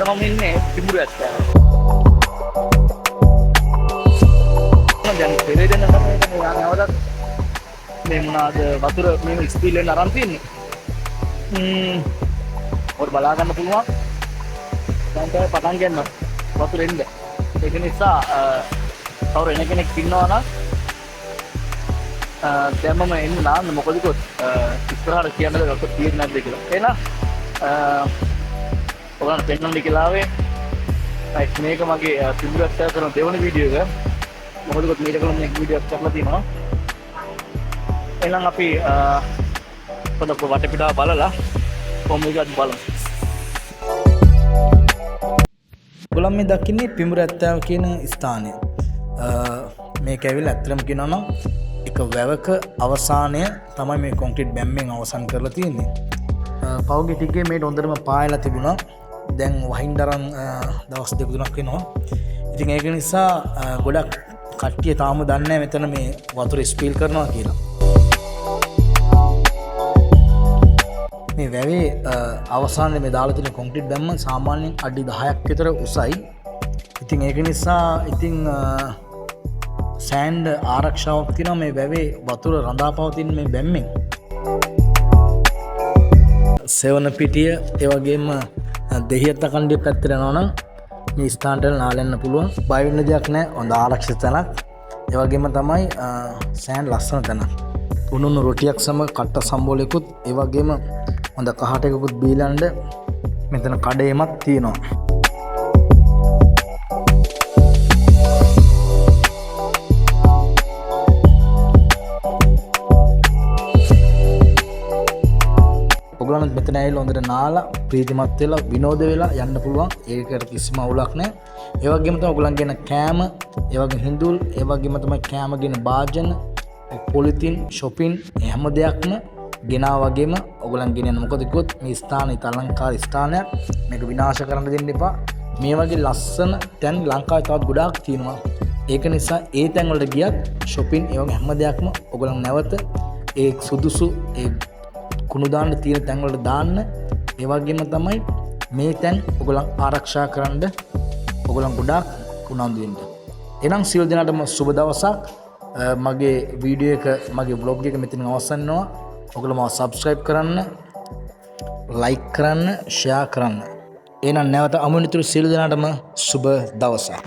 මම ඉන්නේ පිඹුරු ඇත්තා. දැන් පෙරේදෙන තමයි නැවතත් මේ මොනවාද වතුර මේ ස්පීල් වෙන අරන් තියෙන්නේ. ඔර බලා ගන්න පුළුවන්. දැන් තමයි පටන් ගන්න වතුර එන්න. ඒක නිසා කවුරු එන කෙනෙක් ඉන්නවා නම් දැන් මම එන්න නාන්න මොකද කොත් ඉස්සරහට කියන්නද වතුර තියෙන්නේ නැද්ද කියලා. එහෙනම් ඔයාලට පෙන්නන්න කියලා ආවේ. මේක මගේ පිඹුරු ඇත්තා කරන දෙවන වීඩියෝ එක. මොකද කොත් මීට කලින් මේ වීඩියෝ එකක් කරලා තියෙනවා. එහෙනම් අපි පොඩක් වටපිටාව බලලා කොහොමද බලමු. ඔයගොල්ලෝ මේ දකින්නේ පිඹුරු ඇත්තාව කියන ස්ථානය. මේක ඇවිල්ලා ඇත්තටම කියනවා නම් එක වැවක අවසානය තමයි මේ කොන්ක්‍රීට් බැම්මෙන් අවසන් කරලා තියෙන්නේ. පහුගිය ටිකේ මේට හොඳටම පායලා තිබුණා. දැන් වහින්න තරම් දවස් දෙක තුනක් වෙනවා. ඉතින් ඒක නිසා ගොඩක් කට්ටිය තාම දන්නේ නැහැ මෙතන මේ වතුර ස්පීල් කරනවා කියලා. මේ වැවේ අවසානයේ මේ දාලා තියෙන කොන්ක්‍රීට් බැම්ම සාමාන්‍යයෙන් අඩි 10ක් විතර උසයි. ඉතින් ඒක නිසා සෑන්ඩ් ආරක්ෂාවක් තියෙනවා මේ වැවේ වතුර රඳා පවතින මේ බැම්මෙන්. සෙවන පිටිය ඒ වගේම දෙහියත්ත කණ්ඩිය පැත්තට යනවා නම් මේ ස්ථානට නාලෙන්න පුළුවන්. බය වෙන්න දෙයක් නැහැ. හොඳ ආරක්ෂිත තැනක්. ඒ වගේම තමයි සෑන්ඩ් ලස්සන තැනක්. උණුණු රොටියක් සමග කට්ට සම්බෝලයකුත් ඒ වගේම හොඳ කහට එකකුත් බීලන්න මෙතන කඩේමක් තියෙනවා. ඔයගොල්ලන්ට මෙතන ඇවිල්ලා හොඳට නාලා ප්‍රීතිමත් වෙලා විනෝද වෙලා යන්න පුළුවන්. ඒකට කිසිම අවුලක් නැහැ. ඒ වගේම තමයි ඔයගොල්ලන් ගෙන කෑම, ඒ වගේම හිඳුල්, ඒ වගේම තමයි කෑම ගෙන භාජන, පොලිතින්, shopping හැම දෙයක්ම ගෙනා වගේම ඔයගොල්ලන් ගෙනියන්න. මොකද කිව්වොත් මේ ස්ථානය අලංකාර ස්ථානයක්. මේක විනාශ කරන්න දෙන්න එපා. මේ වගේ ලස්සන තැන් ලංකාවේ තවත් ගොඩාක් තියෙනවා. ඒක නිසා ඒ තැන් වලට ගියත් shopping ඒ වගේ හැම දෙයක්ම ඔයගොල්ලන් නැවත ඒ සුදුසු ඒ කුණු දාන්න තියෙන තැන් වලට දාන්න. ඒ වගේම තමයි මේ තැන් ඔයගොල්ලන් ආරක්ෂා කරන්න ඔයගොල්ලන් ගොඩාක් උනන්දු වෙන්න. එහෙනම් සියලු දෙනාටම සුබ දවසක්. මගේ වීඩියෝ එක මගේ vlog එක මෙතනින් අවසන් වෙනවා. ඔයගොල්ලෝ මාව subscribe කරන්න, like කරන්න, share කරන්න. එහෙනම් නැවත අමුණිතුරු සියලු දෙනාටම සුබ දවසක්.